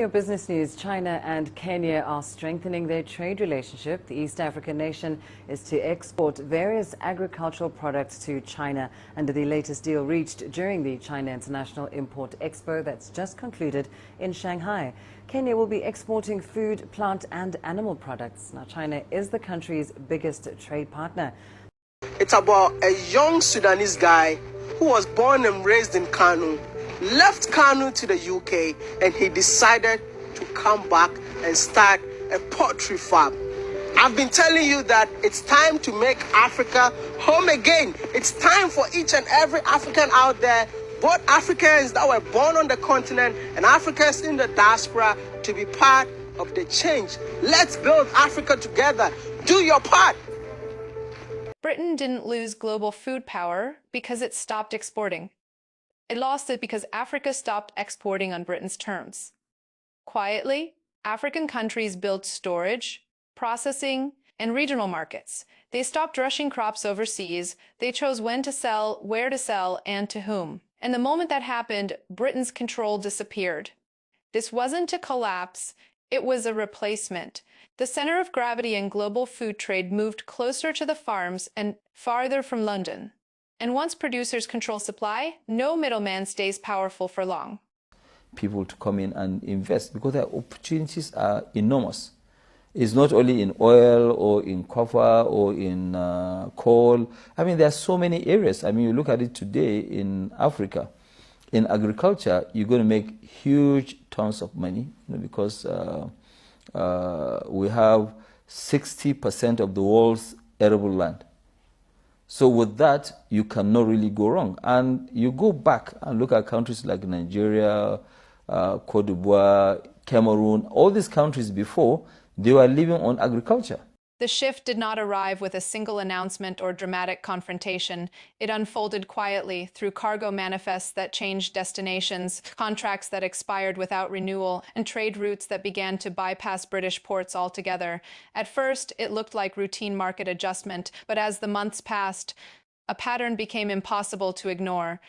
Your business news: China and Kenya are strengthening their trade relationship. The East African nation is to export various agricultural products to China under the latest deal reached during the China International Import Expo that's just concluded in Shanghai. Kenya will be exporting food, plant and animal products. Now, China is the country's biggest trade partner. It's about a young Sudanese guy who was born and raised in Kanu, left Kanu to the UK, and he decided to come back and start a poultry farm. I've been telling you that it's time to make Africa home again. It's time for each and every African out there, both Africans that were born on the continent and Africans in the diaspora, to be part of the change. Let's build Africa together. Do your part. Britain didn't lose global food power because it stopped exporting. It lost it because Africa stopped exporting on Britain's terms. Quietly, African countries built storage, processing, and regional markets. They stopped rushing crops overseas. They chose when to sell, where to sell, and to whom. And the moment that happened, Britain's control disappeared. This wasn't a collapse, it was a replacement. The center of gravity in global food trade moved closer to the farms and farther from London. And once producers control supply, no middleman stays powerful for long. People to come in and invest because the opportunities are enormous. It's not only in oil or in copper or in coal. I mean, there are so many areas. I mean, you look at it today in Africa. In agriculture, you're going to make huge tons of money, because we have 60% of the world's arable land. So with that, you cannot really go wrong. And you go back and look at countries like Nigeria, Cote d'Ivoire, Cameroon, all these countries before, they were living on agriculture. The shift did not arrive with a single announcement or dramatic confrontation. It unfolded quietly through cargo manifests that changed destinations, contracts that expired without renewal, and trade routes that began to bypass British ports altogether. At first, it looked like routine market adjustment, but as the months passed, a pattern became impossible to ignore.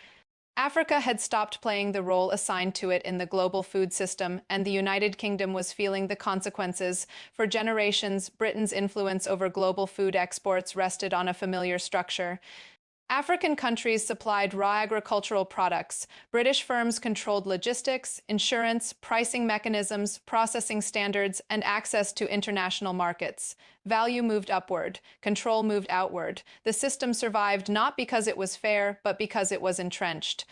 Africa had stopped playing the role assigned to it in the global food system, and the United Kingdom was feeling the consequences. For generations, Britain's influence over global food exports rested on a familiar structure. African countries supplied raw agricultural products. British firms controlled logistics, insurance, pricing mechanisms, processing standards, and access to international markets. Value moved upward. Control moved outward. The system survived not because it was fair, but because it was entrenched.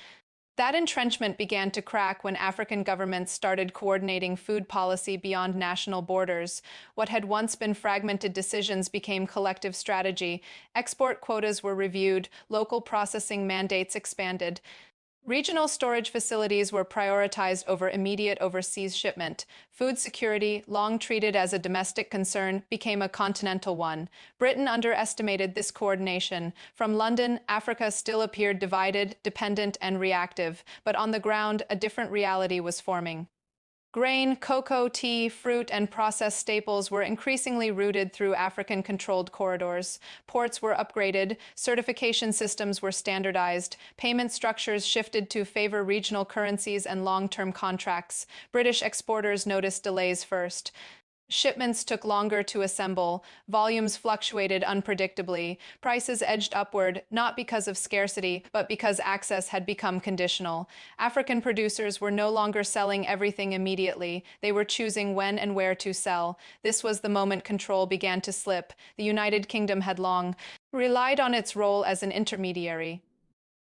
That entrenchment began to crack when African governments started coordinating food policy beyond national borders. What had once been fragmented decisions became collective strategy. Export quotas were reviewed, local processing mandates expanded. Regional storage facilities were prioritized over immediate overseas shipment. Food security, long treated as a domestic concern, became a continental one. Britain underestimated this coordination. From London, Africa still appeared divided, dependent, and reactive, but on the ground, a different reality was forming. Grain, cocoa, tea, fruit, and processed staples were increasingly routed through African-controlled corridors. Ports were upgraded, certification systems were standardized, payment structures shifted to favor regional currencies and long-term contracts. British exporters noticed delays first. Shipments took longer to assemble, volumes fluctuated unpredictably, prices edged upward, not because of scarcity, but because access had become conditional. African producers were no longer selling everything immediately. They were choosing when and where to sell. This was the moment control began to slip. The United Kingdom had long relied on its role as an intermediary.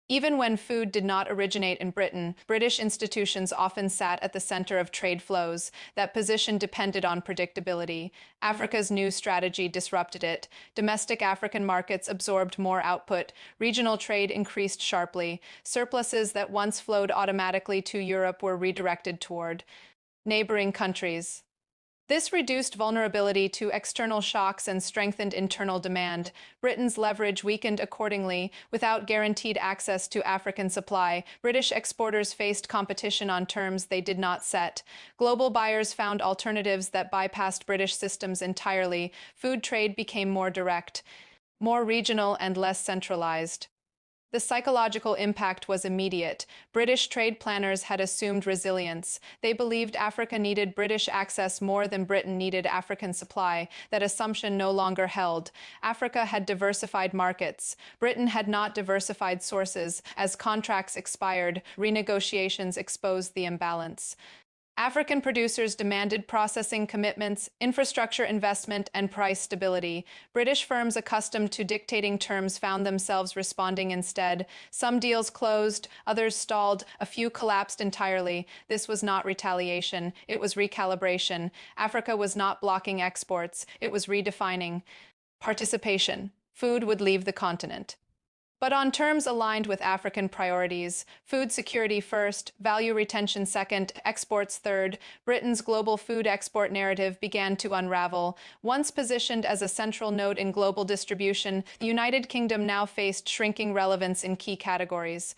Even when food did not originate in Britain, British institutions often sat at the center of trade flows. That position depended on predictability. Africa's new strategy disrupted it. Domestic African markets absorbed more output. Regional trade increased sharply. Surpluses that once flowed automatically to Europe were redirected toward neighboring countries. This reduced vulnerability to external shocks and strengthened internal demand. Britain's leverage weakened accordingly. Without guaranteed access to African supply, British exporters faced competition on terms they did not set. Global buyers found alternatives that bypassed British systems entirely. Food trade became more direct, more regional, and less centralized. The psychological impact was immediate. British trade planners had assumed resilience. They believed Africa needed British access more than Britain needed African supply. That assumption no longer held. Africa had diversified markets. Britain had not diversified sources. As contracts expired, renegotiations exposed the imbalance. African producers demanded processing commitments, infrastructure investment, and price stability. British firms accustomed to dictating terms found themselves responding instead. Some deals closed, others stalled, a few collapsed entirely. This was not retaliation, it was recalibration. Africa was not blocking exports, it was redefining participation. Food would leave the continent, but on terms aligned with African priorities: food security first, value retention second, exports third. Britain's global food export narrative began to unravel. Once positioned as a central node in global distribution, the United Kingdom now faced shrinking relevance in key categories.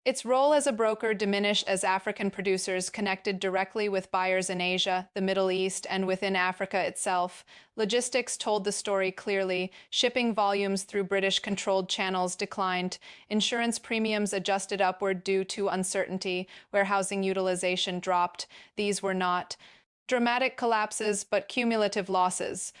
Its role as a broker diminished as African producers connected directly with buyers in Asia, the Middle East, and within Africa itself. Logistics told the story clearly. Shipping volumes through British-controlled channels declined. Insurance premiums adjusted upward due to uncertainty. Warehousing utilization dropped. These were not dramatic collapses, but cumulative losses.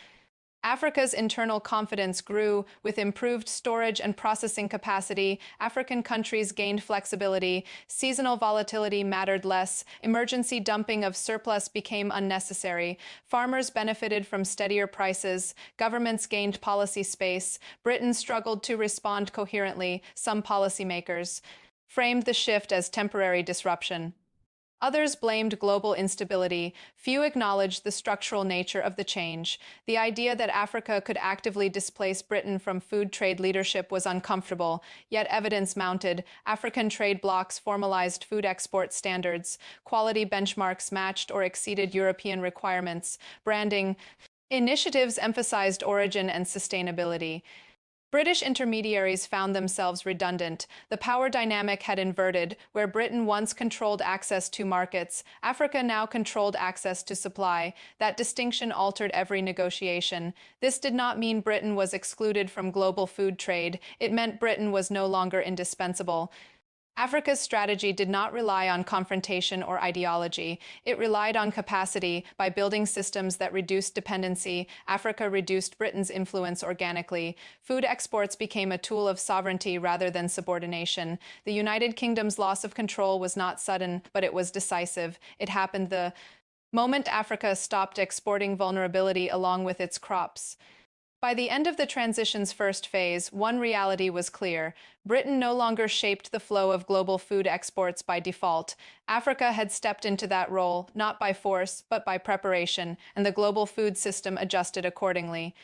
Africa's internal confidence grew. With improved storage and processing capacity, African countries gained flexibility. Seasonal volatility mattered less. Emergency dumping of surplus became unnecessary. Farmers benefited from steadier prices. Governments gained policy space. Britain struggled to respond coherently. Some policymakers framed the shift as temporary disruption. Others blamed global instability. Few acknowledged the structural nature of the change. The idea that Africa could actively displace Britain from food trade leadership was uncomfortable, yet evidence mounted. African trade blocs formalized food export standards. Quality benchmarks matched or exceeded European requirements. Branding initiatives emphasized origin and sustainability. British intermediaries found themselves redundant. The power dynamic had inverted. Where Britain once controlled access to markets, Africa now controlled access to supply. That distinction altered every negotiation. This did not mean Britain was excluded from global food trade. It meant Britain was no longer indispensable. Africa's strategy did not rely on confrontation or ideology. It relied on capacity. By building systems that reduced dependency, Africa reduced Britain's influence organically. Food exports became a tool of sovereignty rather than subordination. The United Kingdom's loss of control was not sudden, but it was decisive. It happened the moment Africa stopped exporting vulnerability along with its crops. By the end of the transition's first phase, one reality was clear. Britain no longer shaped the flow of global food exports by default. Africa had stepped into that role, not by force, but by preparation, and the global food system adjusted accordingly.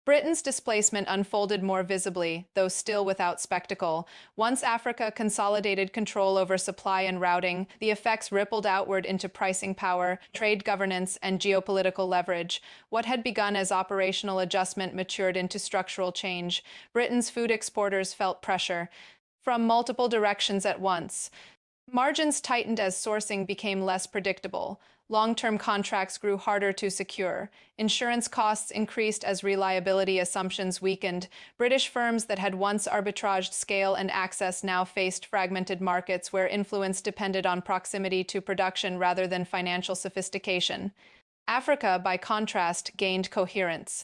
Britain's displacement unfolded more visibly, though still without spectacle. Once Africa consolidated control over supply and routing, the effects rippled outward into pricing power, trade governance, and geopolitical leverage. What had begun as operational adjustment matured into structural change. Britain's food exporters felt pressure from multiple directions at once. Margins tightened as sourcing became less predictable. Long-term contracts grew harder to secure. Insurance costs increased as reliability assumptions weakened. British firms that had once arbitraged scale and access now faced fragmented markets where influence depended on proximity to production rather than financial sophistication. Africa, by contrast, gained coherence.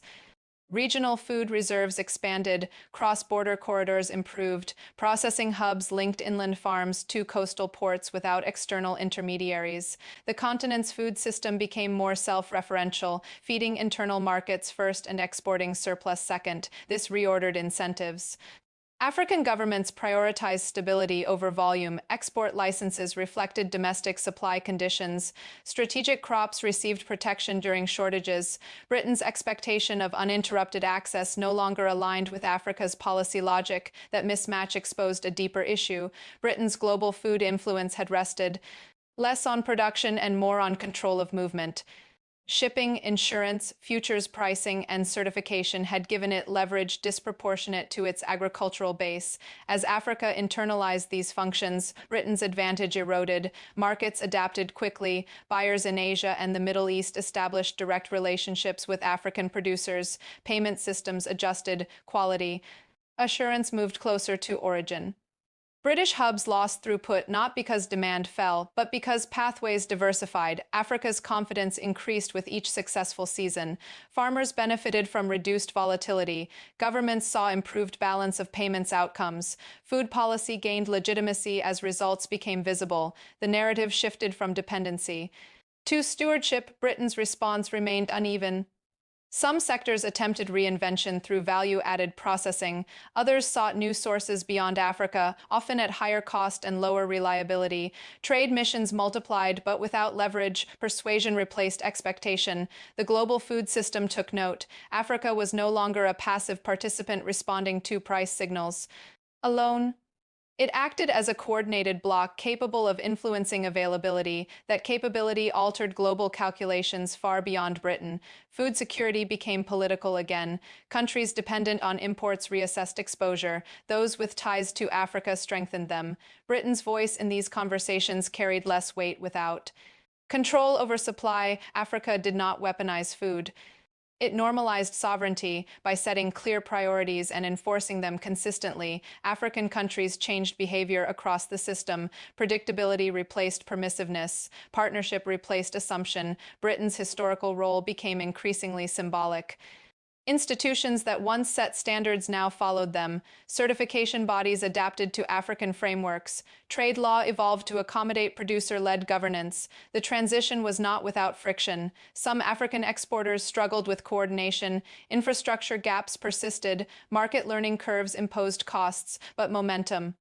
Regional food reserves expanded, cross-border corridors improved, processing hubs linked inland farms to coastal ports without external intermediaries. The continent's food system became more self-referential, feeding internal markets first and exporting surplus second. This reordered incentives. African governments prioritized stability over volume. Export licenses reflected domestic supply conditions. Strategic crops received protection during shortages. Britain's expectation of uninterrupted access no longer aligned with Africa's policy logic. That mismatch exposed a deeper issue. Britain's global food influence had rested less on production and more on control of movement. Shipping, insurance, futures pricing, and certification had given it leverage disproportionate to its agricultural base. As Africa internalized these functions, Britain's advantage eroded. Markets adapted quickly. Buyers in Asia and the Middle East established direct relationships with African producers. Payment systems adjusted. Quality Assurance moved closer to origin. British hubs lost throughput not because demand fell, but because pathways diversified. Africa's confidence increased with each successful season. Farmers benefited from reduced volatility. Governments saw improved balance of payments outcomes. Food policy gained legitimacy as results became visible. The narrative shifted from dependency to stewardship. Britain's response remained uneven. Some sectors attempted reinvention through value-added processing. Others sought new sources beyond Africa, often at higher cost and lower reliability. Trade missions multiplied, but without leverage. Persuasion replaced expectation. The global food system took note. Africa was no longer a passive participant responding to price signals alone. It acted as a coordinated bloc capable of influencing availability. That capability altered global calculations far beyond Britain. Food security became political again. Countries dependent on imports reassessed exposure. Those with ties to Africa strengthened them. Britain's voice in these conversations carried less weight without control over supply. Africa did not weaponize food. It normalized sovereignty by setting clear priorities and enforcing them consistently. African countries changed behavior across the system. Predictability replaced permissiveness. Partnership replaced assumption. Britain's historical role became increasingly symbolic. Institutions that once set standards now followed them. Certification bodies adapted to African frameworks. Trade law evolved to accommodate producer-led governance. The transition was not without friction. Some African exporters struggled with coordination. Infrastructure gaps persisted. Market learning curves imposed costs, but momentum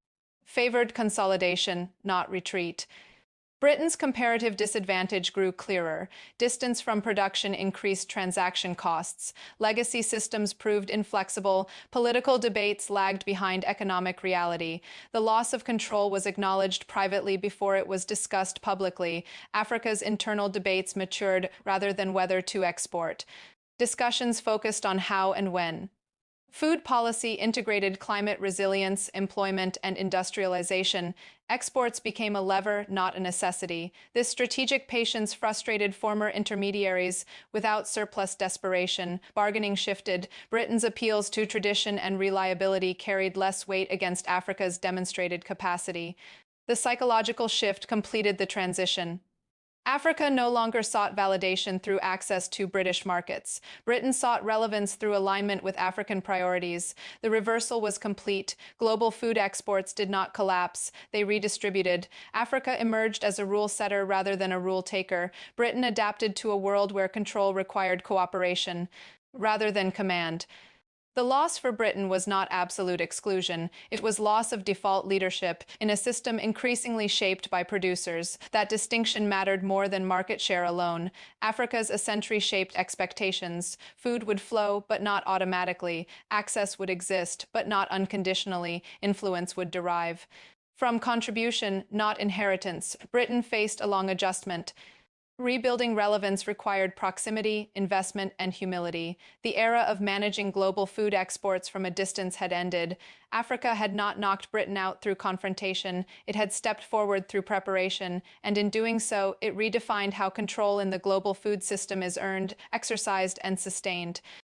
favored consolidation, not retreat. Britain's comparative disadvantage grew clearer. Distance from production increased transaction costs. Legacy systems proved inflexible. Political debates lagged behind economic reality. The loss of control was acknowledged privately before it was discussed publicly. Africa's internal debates matured rather than whether to export. Discussions focused on how and when. Food policy integrated climate resilience, employment, and industrialization. Exports became a lever, not a necessity. This strategic patience frustrated former intermediaries. Without surplus desperation, bargaining shifted. Britain's appeals to tradition and reliability carried less weight against Africa's demonstrated capacity. The psychological shift completed the transition. Africa no longer sought validation through access to British markets. Britain sought relevance through alignment with African priorities. The reversal was complete. Global food exports did not collapse. They redistributed. Africa emerged as a rule setter rather than a rule taker. Britain adapted to a world where control required cooperation rather than command. The loss for Britain was not absolute exclusion. It was loss of default leadership in a system increasingly shaped by producers. That distinction mattered more than market share alone. Africa's ascension shaped expectations. Food would flow, but not automatically. Access would exist, but not unconditionally. Influence would derive from contribution, not inheritance. Britain faced a long adjustment. Rebuilding relevance required proximity, investment, and humility. The era of managing global food exports from a distance had ended. Africa had not knocked Britain out through confrontation. It had stepped forward through preparation, and in doing so, it redefined how control in the global food system is earned, exercised, and sustained.